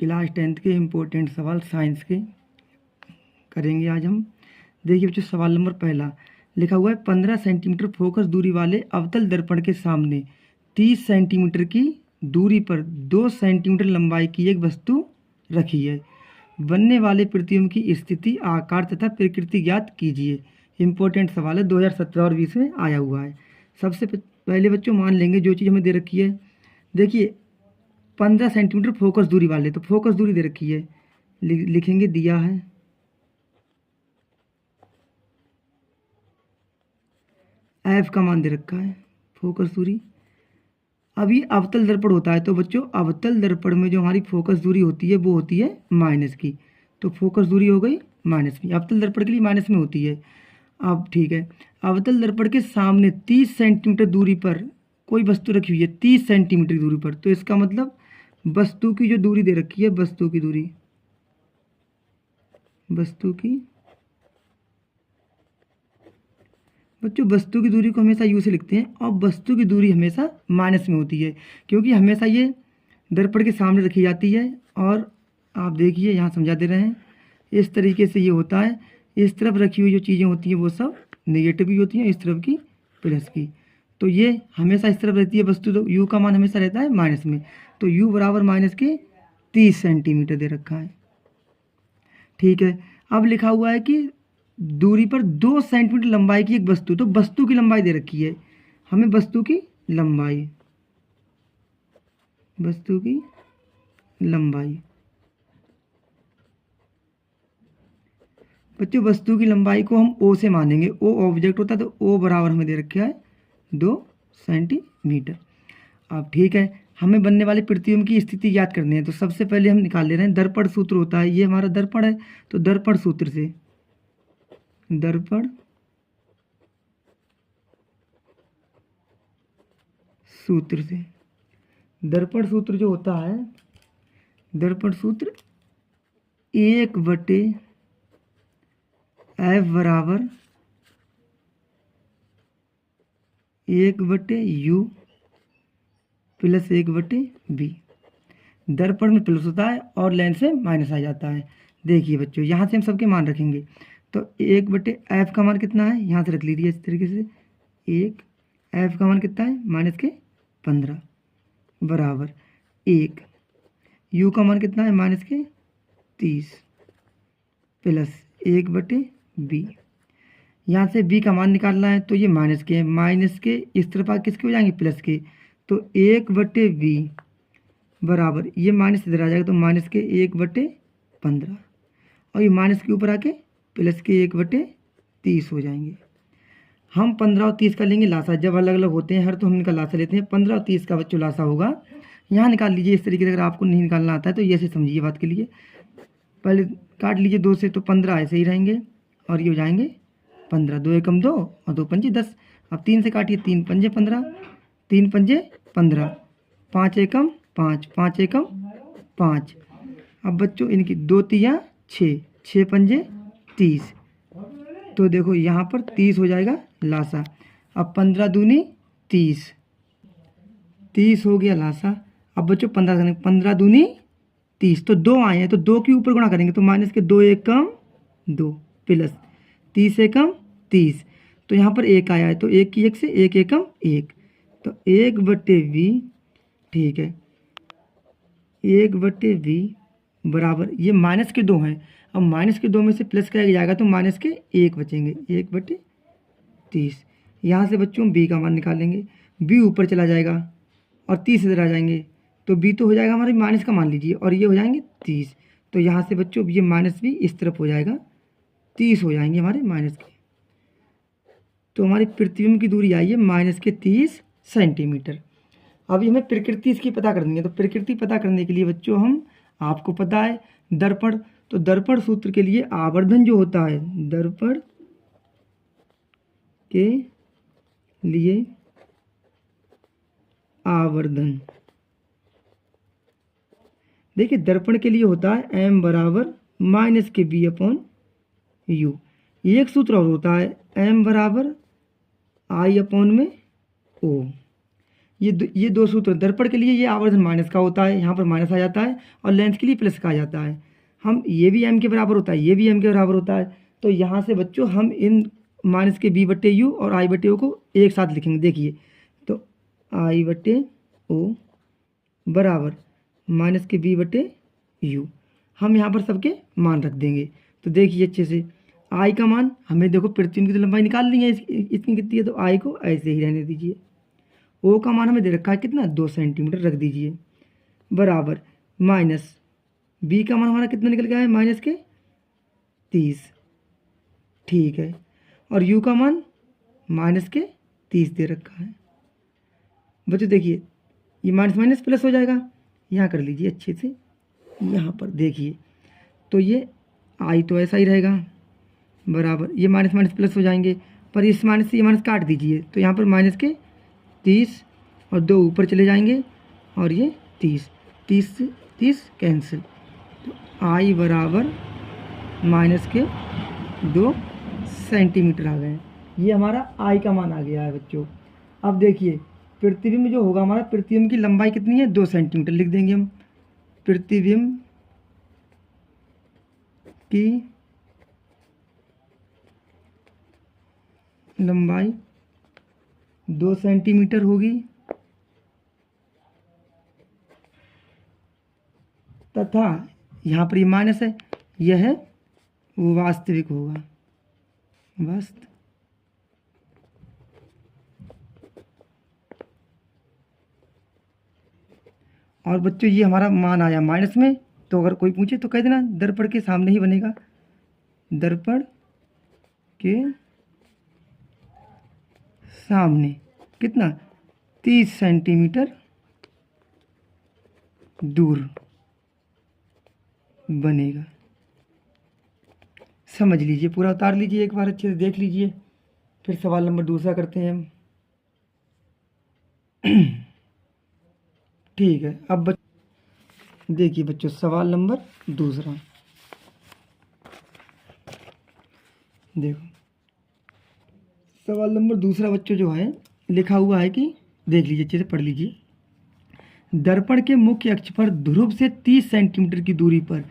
Class 10th के important सवाल science के करेंगे आज हम। देखिए बच्चों, सवाल नंबर पहला लिखा हुआ है 15 सेंटीमीटर फोकस दूरी वाले अवतल दर्पण के सामने 30 सेंटीमीटर की दूरी पर 2 सेंटीमीटर लंबाई की एक वस्तु रखी है। बनने वाले प्रतिबिंब की स्थिति, आकार तथा प्रकृति ज्ञात कीजिए। इम्पोर्टेंट सवाल है, 2017 और 20 में आया हुआ है। सबसे पहले बच्चों मान लेंगे जो चीज़ हमें दे रखी है। देखिए 15 सेंटीमीटर फोकस दूरी वाले, तो फोकस दूरी दे रखी है, लिखेंगे दिया है एफ का मान दे रखा है फोकस दूरी। अब ये अवतल दर्पण होता है, तो बच्चों अवतल दर्पण में जो हमारी फोकस दूरी होती है वो होती है माइनस की, तो फोकस दूरी हो गई माइनस की, अवतल दर्पण के लिए माइनस में होती है। अब ठीक है, अवतल दर्पण के सामने 30 सेंटीमीटर दूरी पर कोई वस्तु रखी हुई है, 30 सेंटीमीटर की दूरी पर, तो इसका मतलब वस्तु की जो दूरी दे रखी है, वस्तु की दूरी, वस्तु की बच्चों वस्तु की दूरी को हमेशा यू से लिखते हैं, और वस्तु की दूरी हमेशा माइनस में होती है, क्योंकि हमेशा ये दर्पण के सामने रखी जाती है। और आप देखिए यहाँ समझा दे रहे हैं, इस तरीके से ये होता है। इस तरफ रखी हुई जो चीज़ें होती हैं वो सब नेगेटिव भी होती हैं, इस तरफ की प्लस की, तो ये हमेशा इस तरफ रहती है वस्तु, तो यू का मान हमेशा रहता है माइनस में, तो यू बराबर माइनस के 30 सेंटीमीटर दे रखा है। ठीक है, अब लिखा हुआ है कि दूरी पर 2 सेंटीमीटर लंबाई की एक वस्तु, तो वस्तु की लंबाई दे रखी है हमें, वस्तु की लंबाई, वस्तु की लंबाई बच्चों वस्तु की लंबाई को हम ओ से मानेंगे, ओ ऑब्जेक्ट होता है, तो ओ बराबर हमें दे रखा है 2 सेंटीमीटर। अब ठीक है, हमें बनने वाले प्रतिबिंब की स्थिति याद करनी है, तो सबसे पहले हम निकाल ले रहे हैं दर्पण सूत्र होता है, ये हमारा दर्पण है, तो दर्पण सूत्र से, दर्पण सूत्र से, दर्पण सूत्र जो होता है, दर्पण सूत्र 1/F बराबर 1/U प्लस 1/B। दर्पण में प्लस होता है और लेंस से माइनस आ जाता है। देखिए बच्चों, यहाँ से हम सबके मान रखेंगे, तो 1/F का मान कितना है, यहाँ से रख लीजिए इस तरीके से, 1 F का मान कितना है माइनस के 15 बराबर 1, U का मान कितना है माइनस के 30 प्लस 1/B। यहाँ से B का मान निकालना है, तो ये माइनस के, माइनस के इस तरफ आगे किसके हो जाएंगे प्लस के, तो 1/B बराबर ये माइनस इधर आ जाएगा, तो माइनस के 1/15, और ये माइनस के ऊपर आके प्लस के 1/30 हो जाएंगे। हम 15 और 30 का लेंगे लासा, जब अलग अलग होते हैं हर, तो हम इनका लासा लेते हैं। 15 और 30 का बच्चों लासा होगा, यहाँ निकाल लीजिए इस तरीके से। अगर आपको नहीं निकालना आता है तो ये ऐसे समझिए बात के लिए, पहले काट लीजिए 2 से, तो 15 ऐसे ही रहेंगे, और ये हो जाएंगे 15, 2 एकम 2 और 2 पंजे 10। अब 3 से काटिए, 3 पंजे 15, 3 पंजे 15, 5 एकम 5, 5 एकम 5। अब बच्चों इनकी 2 तिया 6, 6 पंजे 30, तो देखो यहाँ पर 30 हो जाएगा लासा। अब 15 दूनी 30, 30 हो गया लासा। अब बच्चों 15 दूनी 30, तो 2 आए हैं, तो 2 के ऊपर गुणा करेंगे, तो माइनस के 2 एकम 2 प्लस 30 एकम 30, तो यहाँ पर 1 आया है, तो 1 की 1 से 1 एकम 1, तो 1/V। ठीक है, 1/V बराबर ये माइनस के 2 हैं, अब माइनस के 2 में से प्लस का जाएगा, तो माइनस के 1 बचेंगे, 1/30। यहाँ से बच्चों B का मान निकालेंगे, B ऊपर चला जाएगा और 30 इधर आ जाएंगे, तो B तो हो जाएगा हमारे माइनस का मान लीजिए, और ये हो जाएंगे 30, तो यहाँ से बच्चों ये माइनस भी इस तरफ हो जाएगा, 30 हो जाएंगे हमारे माइनस के। तो हमारी प्रतिबिंब की दूरी आई है माइनस के 30 सेंटीमीटर। अभी हमें प्रकृति इसकी पता करनी है, तो प्रकृति पता करने के लिए बच्चों हम, आपको पता है दर्पण, तो दर्पण सूत्र के लिए आवर्धन जो होता है, दर्पण के लिए आवर्धन, देखिए दर्पण के लिए होता है M बराबर माइनस के B/U। एक सूत्र और होता है M बराबर I/O। ये दो सूत्र दर्पण के लिए ये आवर्धन माइनस का होता है, यहाँ पर माइनस आ जाता है, और लेंस के लिए प्लस का आ जाता है। हम ये भी m के बराबर होता है, ये भी m के बराबर होता है। तो यहाँ से बच्चों हम इन माइनस के b बटे यू और i बटे ओ को एक साथ लिखेंगे। देखिए तो i बटे ओ बराबर माइनस के b बटे यू, हम यहाँ पर सबके मान रख देंगे। तो देखिए अच्छे से i का मान हमें देखो प्रतिबिंब की तो लंबाई निकालनी है, इसकी कितनी है, तो i को ऐसे ही रहने दीजिए। ओ का मान हमें दे रखा है कितना, 2 सेंटीमीटर रख दीजिए, बराबर माइनस बी का मान हमारा कितना निकल गया है, माइनस के 30, ठीक है। और यू का मान माइनस के 30 दे रखा है। बच्चों देखिए ये माइनस माइनस प्लस हो जाएगा, यहाँ कर लीजिए अच्छे से, यहाँ पर देखिए तो ये आई तो ऐसा ही रहेगा, बराबर ये माइनस माइनस प्लस हो जाएंगे, पर इस माइनस से ये माइनस काट दीजिए, तो यहाँ पर माइनस के 30 और 2 ऊपर चले जाएंगे, और ये 30 से 30 कैंसिल, तो आई बराबर माइनस के 2 सेंटीमीटर आ गए। ये हमारा आई का मान आ गया है बच्चों। अब देखिए प्रतिबिंब जो होगा हमारा, प्रतिबिंब की लंबाई कितनी है, 2 सेंटीमीटर लिख देंगे हम। प्रतिबिंब की लंबाई 2 सेंटीमीटर होगी, तथा यहाँ पर ये माइनस है, यह वो वास्तविक होगा, वास्तव। और बच्चों ये हमारा मान आया माइनस में, तो अगर कोई पूछे तो कह देना दर्पण के सामने ही बनेगा, दर्पण के सामने कितना, 30 सेंटीमीटर दूर बनेगा। समझ लीजिए, पूरा उतार लीजिए, एक बार अच्छे से देख लीजिए, फिर सवाल नंबर दूसरा करते हैं हम। ठीक है, अब देखिए बच्चों सवाल नंबर दूसरा, देखो सवाल नंबर दूसरा बच्चों जो है लिखा हुआ है कि देख लीजिए अच्छे से पढ़ लीजिए। दर्पण के मुख्य अक्ष पर ध्रुव से 30 सेंटीमीटर की दूरी पर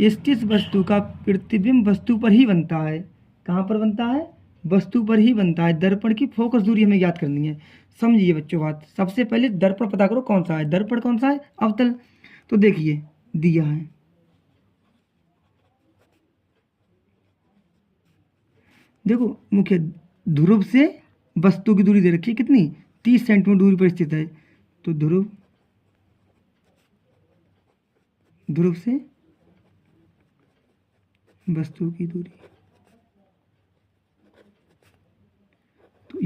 स्थित वस्तु का प्रतिबिंब वस्तु पर ही बनता है। कहाँ पर बनता है, वस्तु पर ही बनता है। दर्पण की फोकस दूरी हमें ज्ञात करनी है। समझिए बच्चों बात, सबसे पहले दर्पण पता करो कौन सा है, दर्पण कौन सा है, अवतल। तो देखिए दिया है, देखो मुख्य ध्रुव से वस्तु की दूरी दे रखी है कितनी, 30 सेंटीमीटर दूरी पर स्थित है। तो ध्रुव से वस्तु की दूरी, तो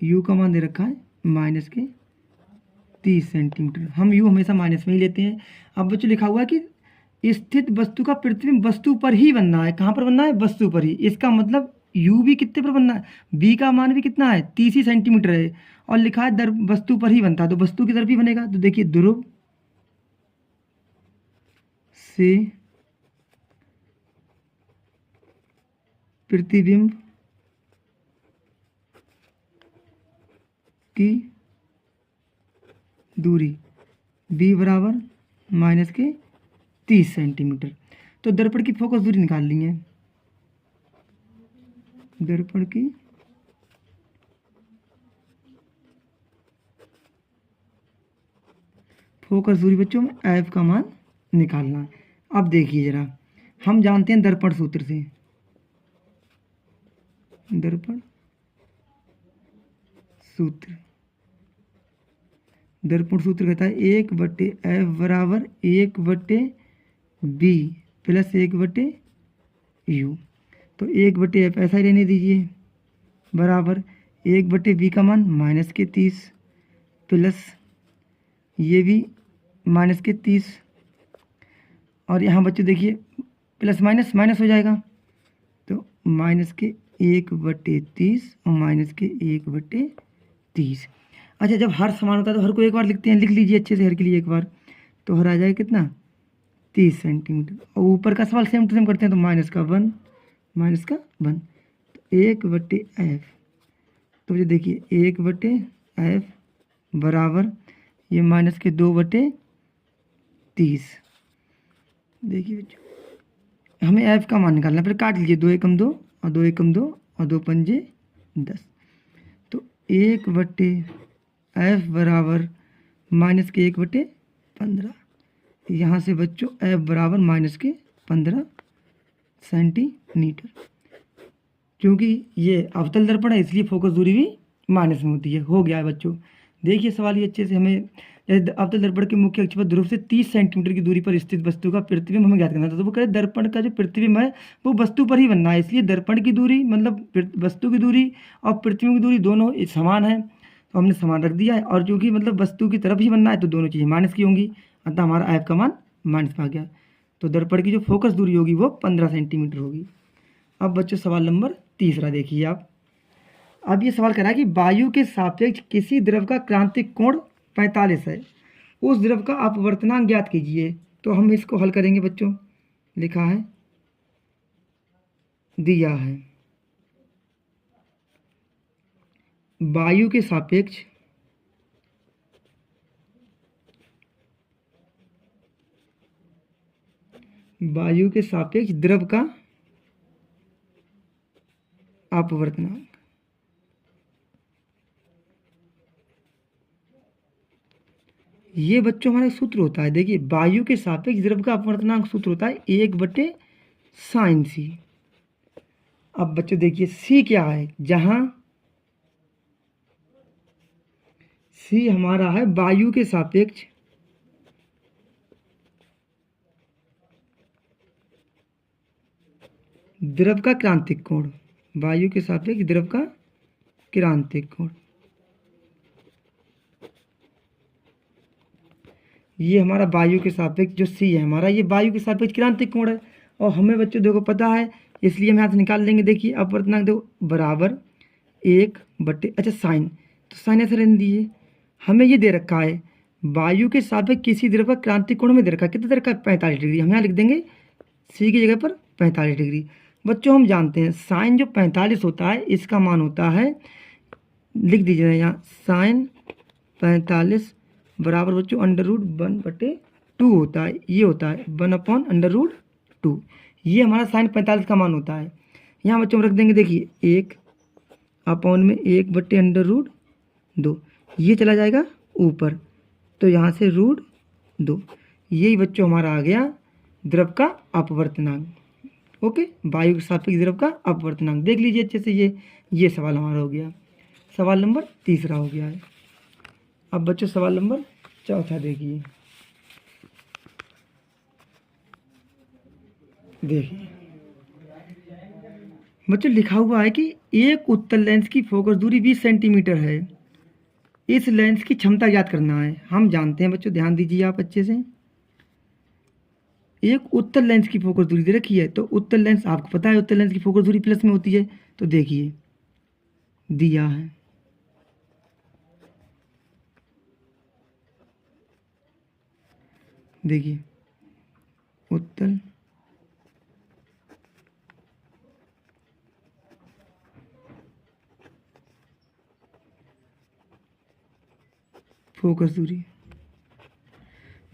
यू का मान दे रखा है माइनस के 30 सेंटीमीटर। हम यू हमेशा माइनस में ही लेते हैं। अब बच्चों लिखा हुआ है कि स्थित वस्तु का प्रतिबिंब वस्तु पर ही बनना है। कहाँ पर बनना है, वस्तु पर ही। इसका मतलब यू भी कितने पर बनना है, बी का मान भी कितना है, 30 ही सेंटीमीटर है, और लिखा है वस्तु पर ही बनता है, तो वस्तु की तरफ ही बनेगा। तो देखिए ध्रुव से प्रतिबिंब की दूरी b बराबर माइनस के 30 सेंटीमीटर। तो दर्पण की फोकस दूरी निकाल ली है। दर्पण की फोकस दूरी बच्चों में f का मान निकालना है। अब देखिए जरा, हम जानते हैं दर्पण सूत्र से, दर्पण सूत्र, दर्पण सूत्र कहता है 1/f बराबर 1/b प्लस 1/u। तो 1/f ऐसा ही रहने दीजिए, बराबर 1/b का मान माइनस के 30 प्लस ये भी माइनस के 30, और यहाँ बच्चे देखिए प्लस माइनस माइनस हो जाएगा, तो माइनस के 1/30 और माइनस के 1/30। अच्छा, जब हर समान होता है तो हर को एक बार लिखते हैं, लिख लीजिए अच्छे से हर के लिए एक बार। तो हर आ जाएगा कितना, 30 सेंटीमीटर, और ऊपर का सवाल सेम टू सेम करते हैं, तो माइनस का 1 तो 1/f। तो ये देखिए 1/f बराबर ये -2/30। देखिए बच्चों हमें एफ का मान निकालना है, फिर काट लीजिए, 2 एकम 2 और 2 एकम 2 और 2 पंजे 10। तो 1/f बराबर -1/15। यहाँ से बच्चों एफ बराबर -15 सेंटीमीटर। क्योंकि ये अवतल दर्पण है इसलिए फोकस दूरी भी माइनस में होती है। हो गया है बच्चों। देखिए सवाल ये अच्छे से, हमें अवतल दर्पण के मुख्य अक्ष पर ध्रुव से 30 सेंटीमीटर की दूरी पर स्थित वस्तु का प्रतिबिंब हमें ज्ञात करना था। तो वो कह रहे दर्पण का जो प्रतिबिंब है वो वस्तु पर ही बनना है, इसलिए दर्पण की दूरी मतलब वस्तु की दूरी और प्रतिबिंब की दूरी दोनों समान है, तो हमने समान रख दिया है। और क्योंकि मतलब वस्तु की तरफ ही बनना है तो दोनों चीज़ें माइनस की होंगी, अतः हमारा एफ का मान माइनस का आ गया। तो दर्पण की जो फोकस दूरी होगी वो 15 सेंटीमीटर होगी। अब बच्चों सवाल नंबर 3 देखिए आप। अब ये सवाल कह रहा है कि वायु के सापेक्ष किसी द्रव का क्रांतिक कोण 45 है, उस द्रव का अपवर्तनांक ज्ञात कीजिए। तो हम इसको हल करेंगे बच्चों। लिखा है, दिया है वायु के सापेक्ष द्रव का अपवर्तनांक। ये बच्चों हमारा सूत्र होता है, देखिए वायु के सापेक्ष द्रव का अपवर्तनांक सूत्र होता है 1/sin c। अब बच्चों देखिए c क्या है, जहां c हमारा है वायु के सापेक्ष द्रव का क्रांतिक कोण, वायु के सापेक्ष द्रव का क्रांतिक कोण। ये हमारा वायु के सापेक्ष जो c है हमारा, ये वायु के सापेक्ष क्रांतिक कोण है। और हमें बच्चों देखो पता है, इसलिए हम यहाँ से निकाल लेंगे। देखिए अपवर्तनांक देखो बराबर 1/, अच्छा साइन, तो साइन ऐसे रहने दीजिए। हमें ये दे रखा है वायु के सापेक्ष किसी द्रव का क्रांतिक कोण में दे रखा है, कितना दे रखा है 45 डिग्री। हम यहाँ लिख देंगे c की जगह पर 45 डिग्री। बच्चों हम जानते हैं साइन जो 45 होता है इसका मान होता है, लिख दीजिए यहाँ, साइन 45 बराबर बच्चों √1/2 होता है। ये होता है 1/√2। ये हमारा साइन 45 का मान होता है। यहाँ बच्चों हम रख देंगे, देखिए 1/1/√2, ये चला जाएगा ऊपर, तो यहाँ से √2। यही बच्चों हमारा आ गया द्रव का अपवर्तनांक। ओके, वायु के सापेक्ष द्रव का अपवर्तनांक देख लीजिए अच्छे से। ये सवाल हमारा हो गया, सवाल नंबर 3 हो गया है। अब बच्चों सवाल नंबर 4 देखिए। बच्चों लिखा हुआ है कि एक उत्तल लेंस की फोकस दूरी 20 सेंटीमीटर है, इस लेंस की क्षमता ज्ञात करना है। हम जानते हैं बच्चों, ध्यान दीजिए आप अच्छे से, एक उत्तल लेंस की फोकस दूरी दे रखी है। तो उत्तल लेंस आपको पता है, उत्तल लेंस की फोकस दूरी प्लस में होती है। तो देखिए दिया है, देखिए उत्तल फोकस दूरी।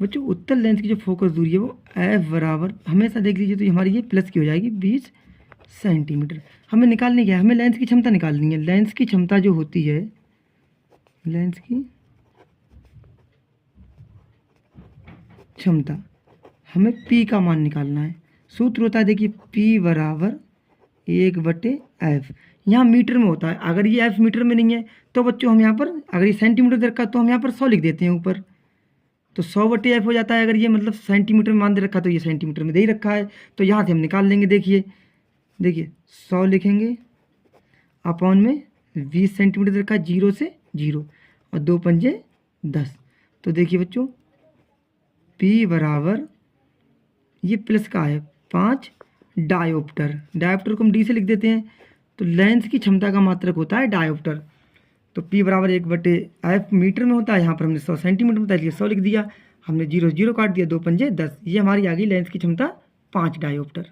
बच्चों उत्तल लेंस की जो फोकस दूरी है वो एफ बराबर, हमेशा देख लीजिए तो हमारी ये प्लस की हो जाएगी 20 सेंटीमीटर। हमें निकालने क्या है, हमें लेंस की क्षमता निकालनी है। लेंस की क्षमता जो होती है, लेंस की क्षमता, हमें P का मान निकालना है। सूत्र होता है देखिए P बराबर 1/f। यहाँ मीटर में होता है, अगर ये f मीटर में नहीं है तो बच्चों हम यहाँ पर, अगर ये सेंटीमीटर दे रखा है तो हम यहाँ पर 100 लिख देते हैं ऊपर, तो 100/f हो जाता है। अगर ये मतलब सेंटीमीटर में मान दे रखा है तो ये सेंटीमीटर में दे ही रखा है, तो यहाँ से हम निकाल लेंगे। देखिए 100 लिखेंगे अपॉन में 20 सेंटीमीटर दे रखा है, 0 से 0 और 2 पंजे 10। तो देखिए बच्चों P बराबर, ये प्लस का है 5 डायोप्टर, डायोप्टर को हम D से लिख देते हैं। तो लेंस की क्षमता का मात्रक होता है डायोप्टर। तो P बराबर 1/f मीटर में होता है, यहाँ पर हमने 100 सेंटीमीटर में होता है इसलिए 100 लिख दिया। हमने 0 0 काट दिया, 2 पंजे 10। ये हमारी आ गई लेंस की क्षमता 5 डायोप्टर।